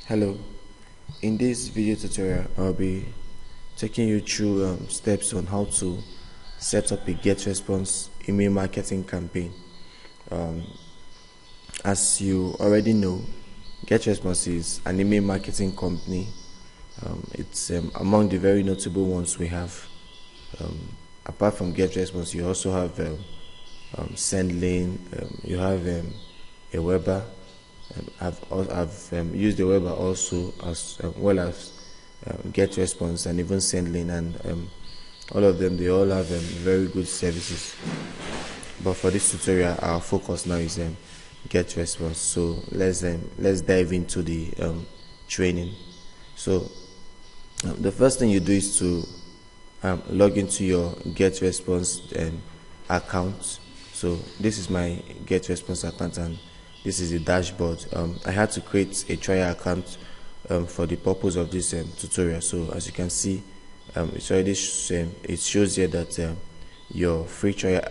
Hello, in this video tutorial I'll be taking you through steps on how to set up a GetResponse email marketing campaign. As you already know, GetResponse is an email marketing company. It's among the very notable ones we have. Apart from GetResponse, you also have SendLane, you have a Weber. I've used the Weber also, as well as GetResponse and even SendLane, and all of them, they all have very good services. But for this tutorial, our focus now is GetResponse. So let's dive into the training. So the first thing you do is to log into your GetResponse account. So this is my GetResponse account, and this is the dashboard. I had to create a trial account for the purpose of this tutorial. So as you can see, it's already it shows here that your free trial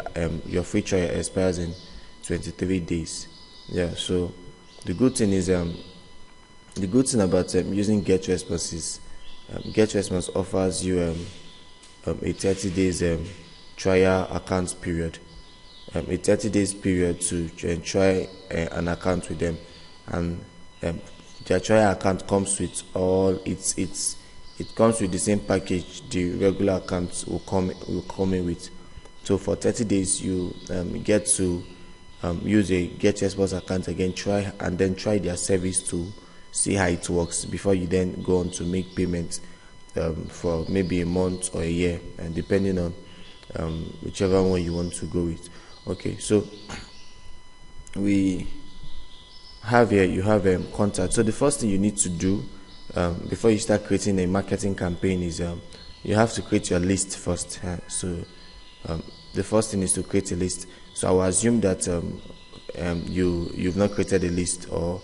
expires in 23 days. Yeah. So the good thing is the good thing about using GetResponse is GetResponse offers you a 30 days trial account period. A 30 days period to try an account with them, and their trial account comes with all it comes with the same package the regular account will come in with. So for 30 days you get to use a GetResponse account again, try their service to see how it works before you then go on to make payments for maybe a month or a year, and depending on whichever one you want to go with. Okay, so we have here, you have contact. So the first thing you need to do before you start creating a marketing campaign is you have to create your list first. So the first thing is to create a list. So I will assume that you've not created a list, or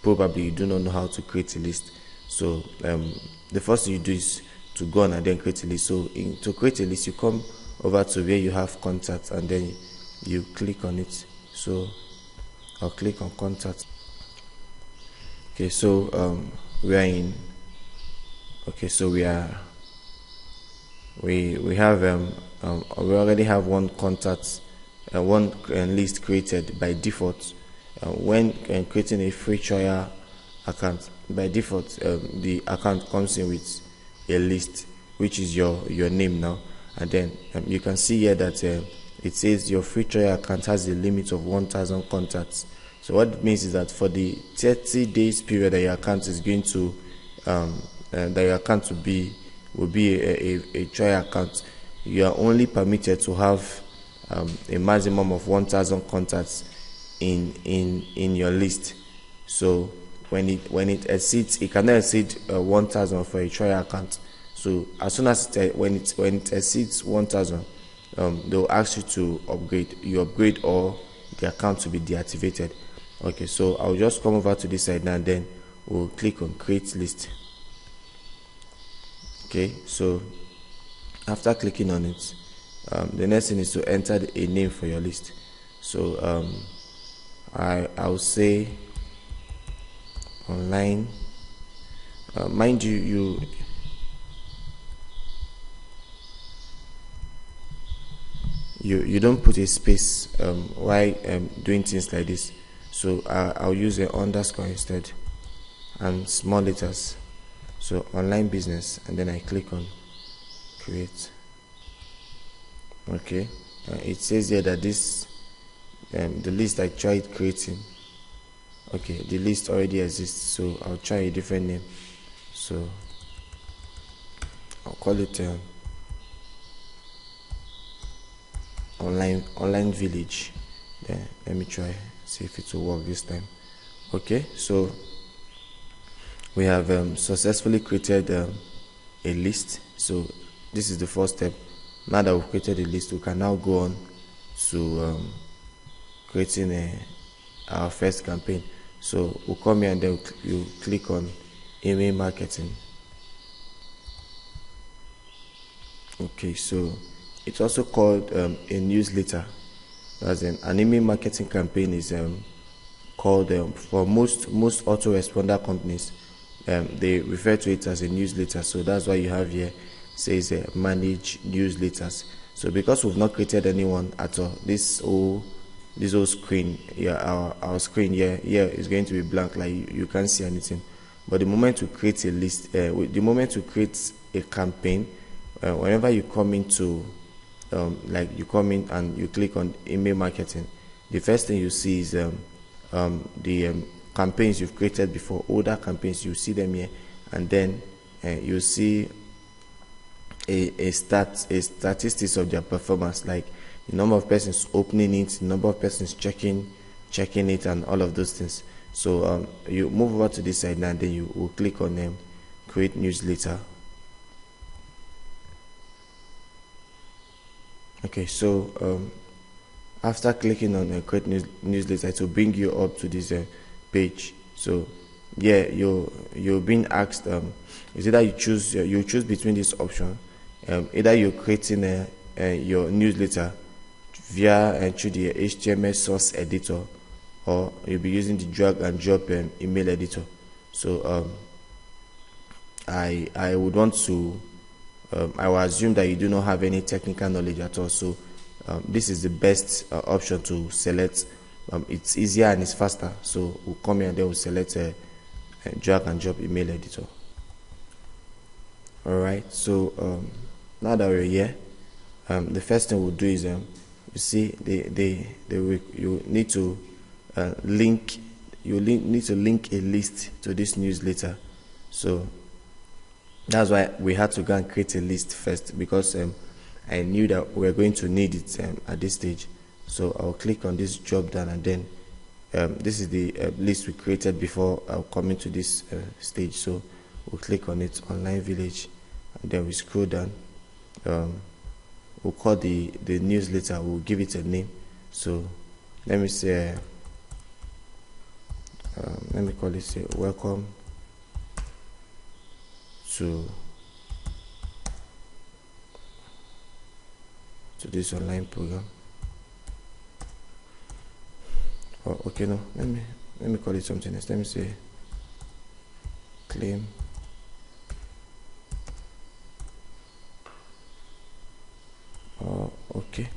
probably you do not know how to create a list. So the first thing you do is to go on and then create a list. So to create a list, you come over to where you have contact, and then you click on it. So I'll click on contact. Okay, so we are in. Okay, so we have we already have one contact, one list created by default. When creating a free trial account, by default the account comes in with a list, which is your name now, and then you can see here that it says your free trial account has a limit of 1,000 contacts. So what it means is that for the 30 days period that your account is going to that your account will be a trial account, you are only permitted to have a maximum of 1,000 contacts in your list. So when it exceeds, it cannot exceed 1,000 for a trial account. So as soon as when it exceeds 1,000, they'll ask you to upgrade. You upgrade, or the account will be deactivated. Okay, so I'll just come over to this side now, and then we'll click on create list. Okay, so after clicking on it, the next thing is to enter a name for your list. So I'll say online. Mind you, you don't put a space while doing things like this. So I'll use an underscore instead, and small letters. So online business, and then I click on create. Okay, it says here that this the list I tried creating, okay, the list already exists, so I'll try a different name. So I'll call it online village. Then let me try, see if it will work this time. Okay, so we have successfully created a list. So this is the first step. Now that we've created a list, we can now go on to creating our first campaign. So we'll come here, and then you click on email marketing. Okay, so it's also called a newsletter. As an email marketing campaign is called for most autoresponder companies, they refer to it as a newsletter. So that's why you have here says manage newsletters. So because we've not created anyone at all, this whole screen, our screen here is going to be blank, like you can't see anything. But the moment we create a list, the moment we create a campaign, whenever you come into like you come in and you click on email marketing, the first thing you see is the campaigns you've created before, older campaigns. You see them here, and then you see a statistics of their performance, like the number of persons opening it, the number of persons checking it, and all of those things. So you move over to this side now, and then you will click on create newsletter. Okay, so after clicking on create newsletter, it will bring you up to this page. So yeah, you're being asked, is either you choose between this option. Either you're creating your newsletter via and through the HTML source editor, or you'll be using the drag and drop email editor. So I would want to I will assume that you do not have any technical knowledge at all. So this is the best option to select. It's easier and it's faster. So we'll come here and then we'll select a drag and drop email editor. All right. So now that we're here, the first thing we'll do is you see you need to link a list to this newsletter. So that's why we had to go and create a list first, because I knew that we were going to need it at this stage. So I'll click on this drop down, and then this is the list we created before coming to this stage. So we'll click on it, online village, and then we scroll down. We'll call the newsletter, we'll give it a name. So let me say let me call it welcome to this online program. Oh, okay, no, let me call it something else. Let me say claim okay.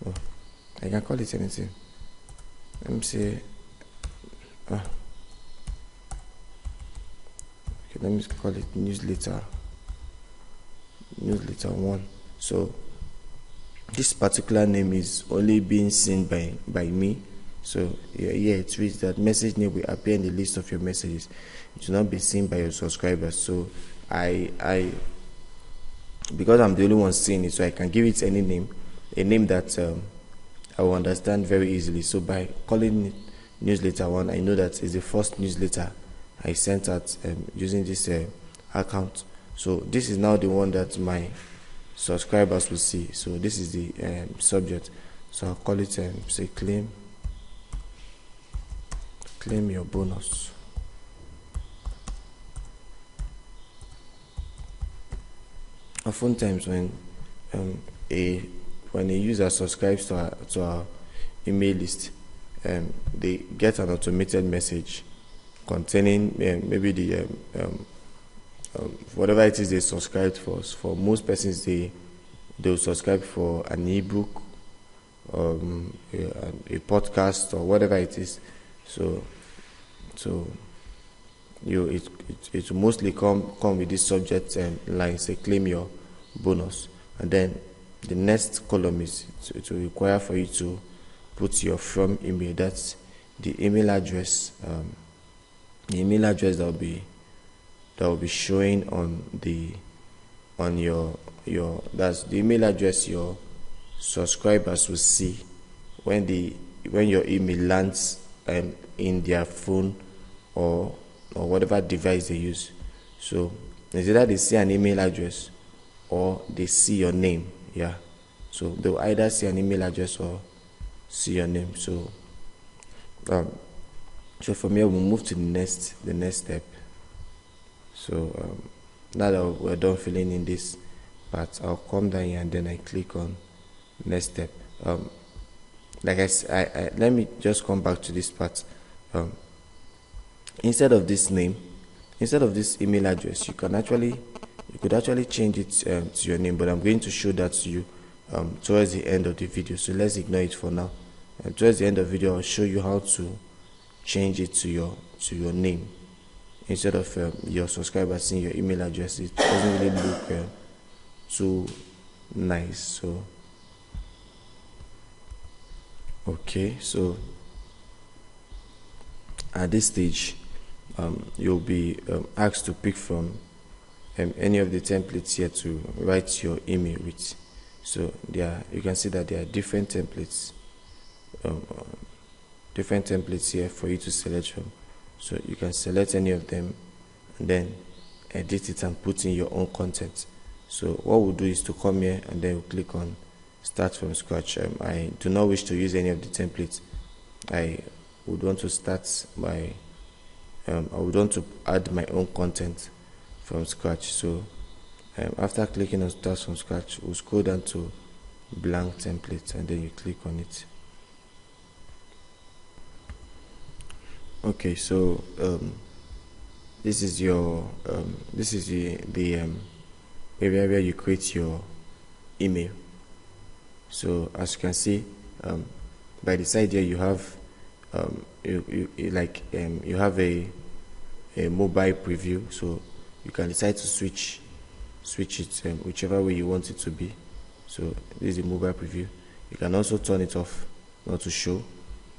Oh, I can call it anything. Let me say okay, let me call it newsletter 1. So this particular name is only being seen by me. So yeah, it reads that message name will appear in the list of your messages. It will not be seen by your subscribers. So I because I'm the only one seeing it, so I can give it any name, a name that I will understand very easily. So by calling it newsletter 1, I know that is the first newsletter I sent out using this account. So this is now the one that my subscribers will see. So this is the subject. So I'll call it say claim your bonus. Oftentimes when a user subscribes to our email list, they get an automated message containing maybe the whatever it is they subscribed for. For most persons, they'll subscribe for an ebook, a podcast, or whatever it is. So it will mostly come with this subject line, say claim your bonus, and then the next column is it will require for you to put your from email. That's the email address. The email address that will be showing on your that's the email address your subscribers will see when your email lands in their phone or whatever device they use. So it's either they see an email address or they see your name. Yeah, so they'll either see an email address or see your name. So so from here we'll move to the next step. So now that we're done filling in this part, I'll come down here and then I click on next step. Like I said, let me just come back to this part. Instead of this name, instead of this email address, you could actually change it to your name, but I'm going to show that to you towards the end of the video, so let's ignore it for now. And towards the end of the video, I'll show you how to change it to your name instead of your subscribers seeing your email address. It doesn't really look too nice. So okay, so at this stage, you'll be asked to pick from any of the templates here to write your email with. So you can see that there are different templates here for you to select from. So you can select any of them and then edit it and put in your own content. So what we'll do is to come here and then we'll click on start from scratch. I do not wish to use any of the templates. I would want to I would want to add my own content from scratch. So after clicking on start from scratch, we'll scroll down to blank template and then you click on it. Okay, so this is your the area where you create your email. So as you can see, by the side here you have you have a mobile preview, so you can decide to switch it whichever way you want it to be. So this is the mobile preview. You can also turn it off, not to show,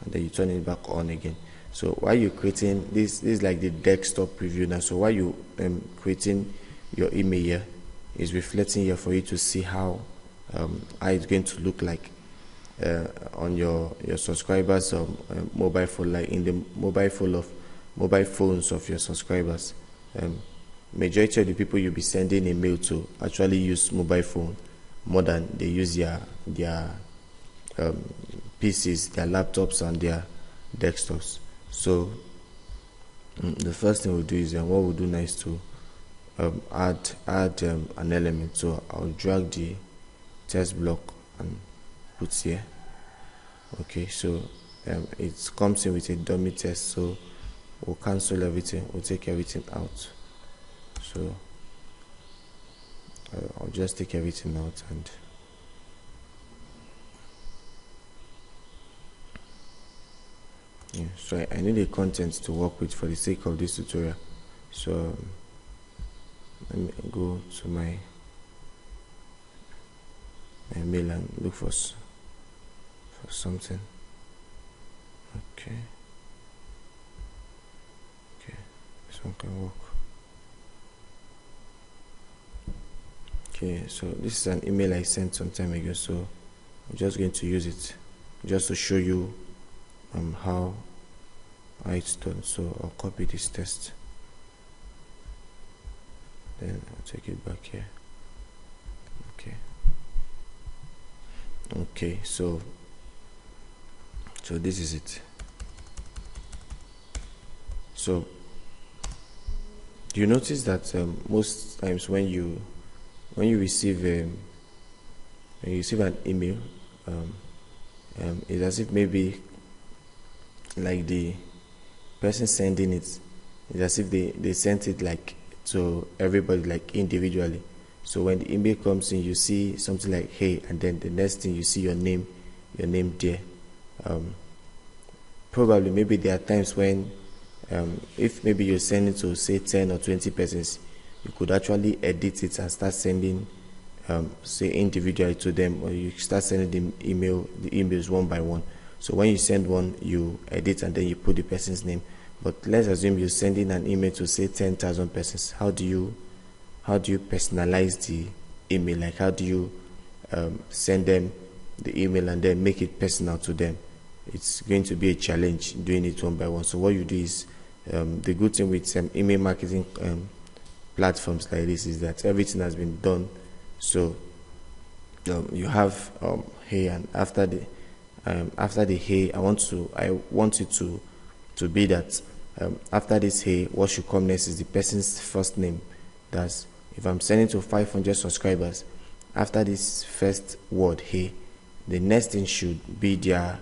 and then you turn it back on again. So while you're creating this is like the desktop preview now. So while you creating your email here, is reflecting here for you to see how it's going to look like on your subscribers mobile phone, like in the mobile phones of your subscribers. Majority of the people you'll be sending a mail to actually use mobile phone more than they use their PCs, their laptops and their desktops. So the first thing we'll do is what we'll do now is to add an element. So I'll drag the text block and put here. Okay, so it comes in with a dummy text, so we'll cancel everything, we'll take everything out. So I'll just take everything out and so I need a content to work with for the sake of this tutorial. So let me go to my mail and look for something. Okay, this one can work. Okay, so this is an email I sent some time ago, so I'm just going to use it just to show you how it's done. So I'll copy this text, then I'll take it back here. Okay, so this is it. So you notice that most times when you receive an email, it's as if maybe like the person sending it is as if they sent it like to everybody, like individually. So when the email comes in, you see something like hey, and then the next thing you see your name there. Probably maybe there are times when if maybe you're sending to say 10 or 20 persons, you could actually edit it and start sending say individually to them, or you start sending the emails one by one. So when you send one, you edit and then you put the person's name. But let's assume you're sending an email to say 10,000 persons. How do you personalize the email? Like how do you send them the email and then make it personal to them? It's going to be a challenge doing it one by one. So what you do is the good thing with some email marketing platforms like this is that everything has been done. So you have hey, and after the hey, I want it to be that after this hey, what should come next is the person's first name. That's if I'm sending to 500 subscribers, after this first word hey, the next thing should be their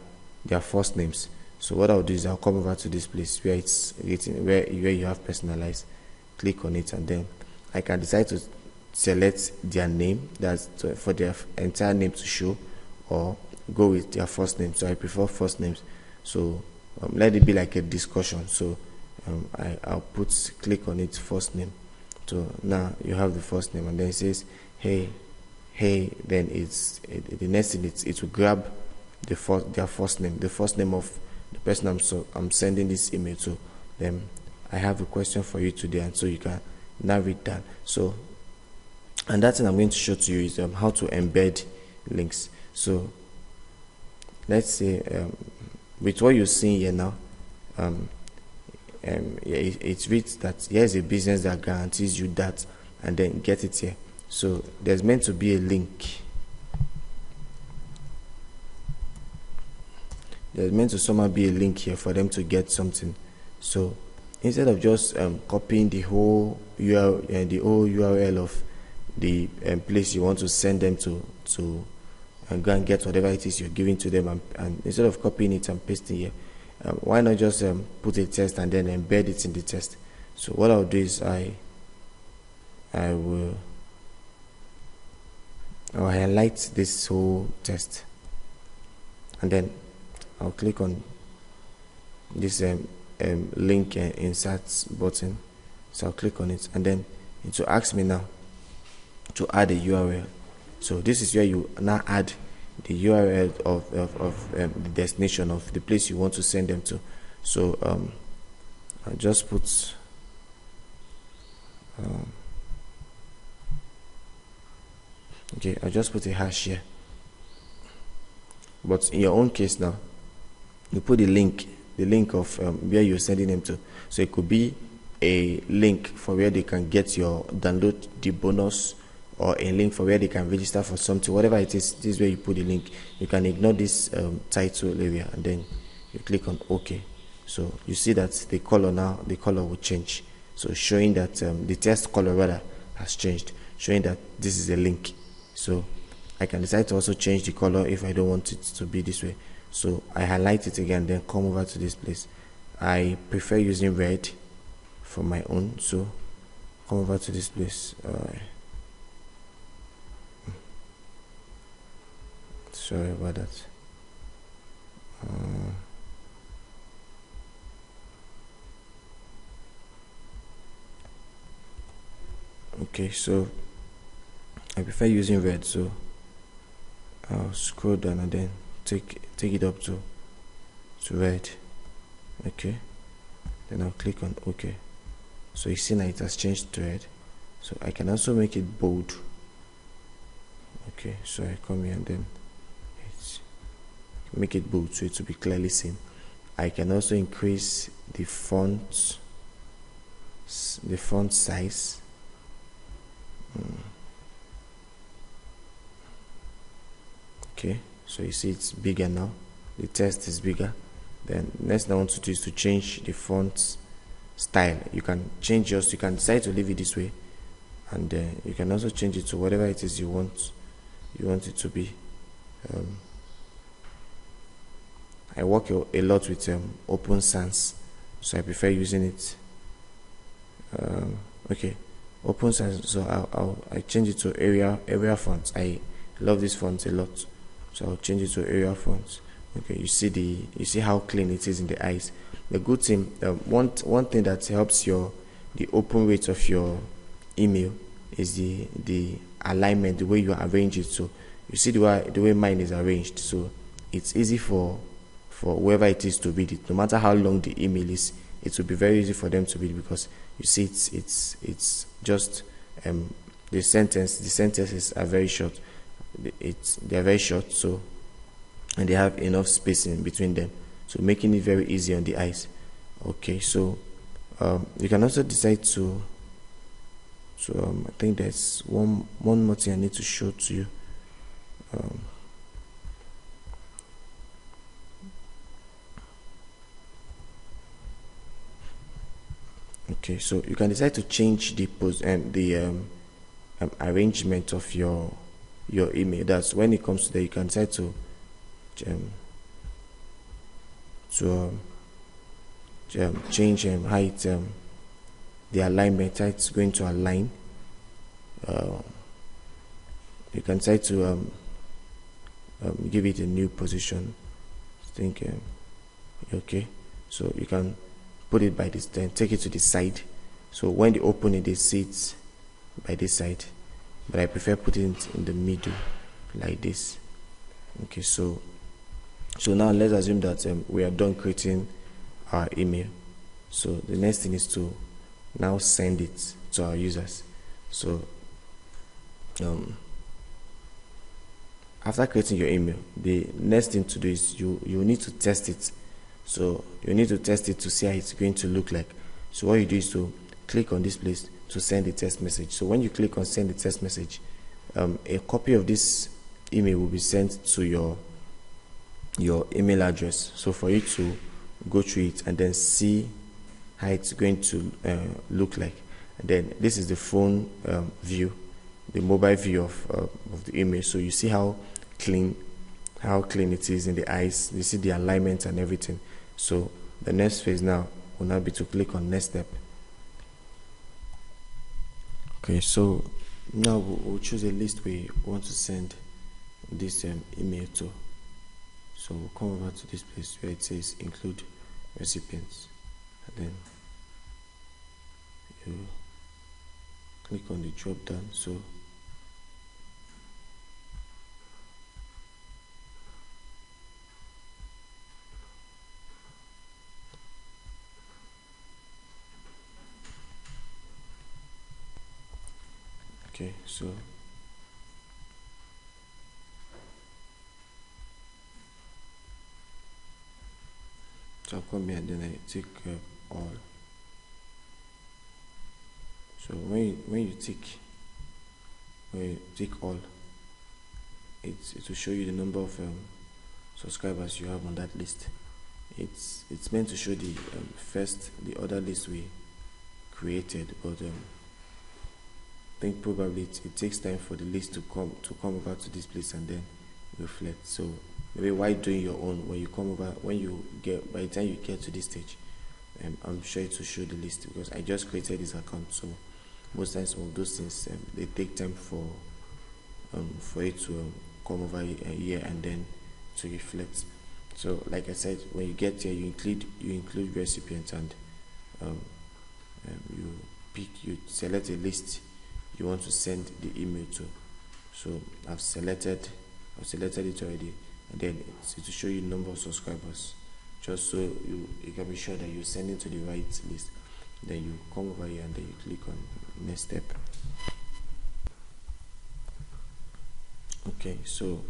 first names. So what I'll do is I'll come over to this place where it's written, where you have personalized, click on it, and then I can decide to select their name, that's for their entire name to show, or go with their first name. So I prefer first names. So let it be like a discussion. So I'll click on it, first name. So now you have the first name, and then it says hey. Then the next thing, it will grab their first name, the first name of the person I'm sending this email to. Then I have a question for you today, and so you can now read that. So, and that thing I'm going to show to you is how to embed links. So let's say with what you're seeing here now, it reads that here's a business that guarantees you that, and then get it here. So there's meant to be a link. There's meant to somehow be a link here for them to get something. So instead of just copying the whole URL of the place you want to send them to go and get whatever it is you're giving to them, and instead of copying it and pasting here, why not just put a text and then embed it in the text? So what I'll do is I'll highlight this whole text, and then I'll click on this link insert button. So I'll click on it, and then it will ask me now to add a URL. So this is where you now add the URL of the destination of the place you want to send them to. So I'll just put okay, I'll just put a hash here. But in your own case now, you put the link of where you're sending them to. So it could be a link for where they can get your download the bonus, or a link for where they can register for something, whatever it is. This is where you put the link. You can ignore this title area, and then you click on OK. So you see that the color will change. So showing that the text color rather has changed, showing that this is a link. So I can decide to also change the color if I don't want it to be this way. So I highlight it again, then come over to this place. I prefer using red for my own, so come over to this place. Sorry about that. Okay, so I prefer using red, so I'll scroll down and then take it up to red. Okay, then I'll click on OK. So you see now it has changed to red. So I can also make it bold. Okay, so I come here and then make it bold so it will be clearly seen. I can also increase the font size. Okay, so you see it's bigger now, the text is bigger. Then next thing I want to do is to change the font style. You can change you can decide to leave it this way, and you can also change it to whatever it is you want it to be. I work a lot with Open Sans, so I prefer using it. Okay, Open Sans. So I change it to area fonts. I love this font a lot, so I'll change it to area fonts. Okay, you see how clean it is in the eyes. The good thing, one thing that helps the open rate of your email is the alignment, the way you arrange it. So you see the way mine is arranged, so it's easy for whoever it is to read it. No matter how long the email is, it will be very easy for them to read, because you see it's just the sentences are very short. They're very short, so, and they have enough spacing between them, so making it very easy on the eyes. Okay, so you can also decide to I think there's one more thing I need to show to you. Okay, so you can decide to change the arrangement of your email. That's when it comes to that, you can decide to change how it the alignment, how it's going to align. You can try to give it a new position. Think okay, so you can put it by this, then take it to the side, so when you open it they see it by this side, but I prefer putting it in the middle like this. Okay, so now let's assume that we are done creating our email. So the next thing is to now send it to our users. So after creating your email, the next thing to do is you need to test it. So you need to test it to see how it's going to look like. So what you do is to click on this place to send the text message. So when you click on send the text message, a copy of this email will be sent to your email address. So for you to go through it and then see how it's going to look like. And then this is the phone view, the mobile view of the image. So you see how clean it is in the eyes. You see the alignment and everything. So the next phase now will now be to click on next step. Okay, so now we'll choose a list we want to send this email to. So we'll come over to this place where it says include recipients, and then you click on the drop down. So okay, so I'll come here and then I tick all. So when you tick all, it will show you the number of subscribers you have on that list. It's meant to show the other list we created, but I think probably it takes time for the list to come over to this place and then reflect. So maybe while doing your own, when you come over, by the time you get to this stage, I'm sure it will show the list, because I just created this account. So most times some of those things they take time for it to come over here and then to reflect. So like I said, when you get here, you include recipients, and you select a list you want to send the email to. So I've selected it already, and then it will show you number of subscribers, just so you can be sure that you're sending to the right list. Then you come over here and then you click on next step. Okay, so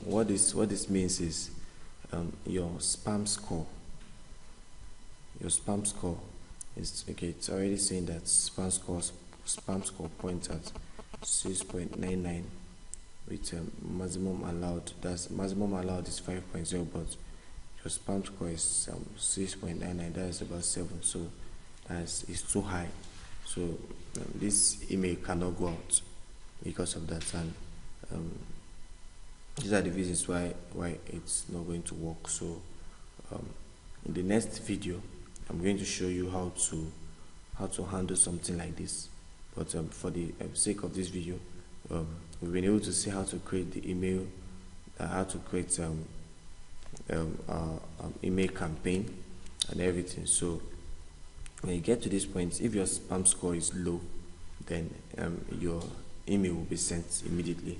what this means is your spam score is okay. It's already saying that spam score points at 6.99 with maximum allowed. That's maximum allowed is 5.0, but your spam score is 6.99. That is about 7. So it's too high. So this email cannot go out because of that, and these are the reasons why it's not going to work. So in the next video, I'm going to show you how to handle something like this. But for the sake of this video, we've been able to see how to create the email, how to create email campaign and everything. So when you get to this point, if your spam score is low, then your email will be sent immediately.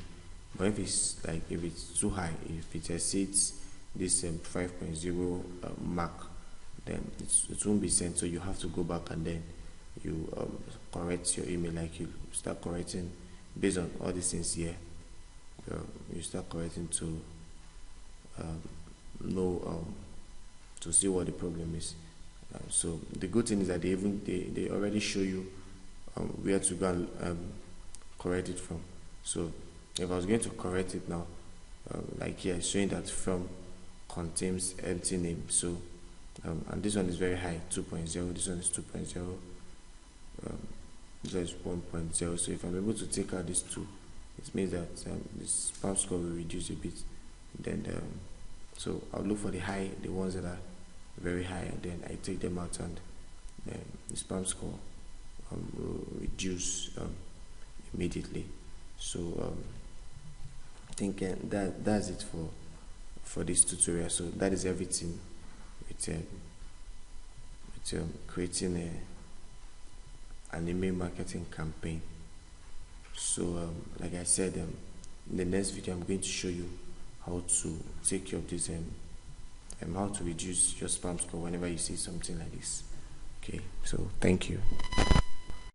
But if it's too high, if it exceeds this 5.0 mark, then it won't be sent. So you have to go back and then you correct your email, like you start correcting based on all these things here. You start correcting to know to see what the problem is. So the good thing is that they already show you where to go and correct it from. So if I was going to correct it now, like here, showing that from contains empty name. So and this one is very high, 2.0. This one is 2.0. This one is 1.0. So if I'm able to take out these two, it means that the spam score will reduce a bit. Then So I'll look for the ones that are very high, and then I take them out, and the spam score will reduce immediately. So I think that's it for this tutorial. So that is everything with creating an email marketing campaign. So like I said, in the next video I'm going to show you how to take care of this and how to reduce your spam score whenever you see something like this. Okay, so thank you.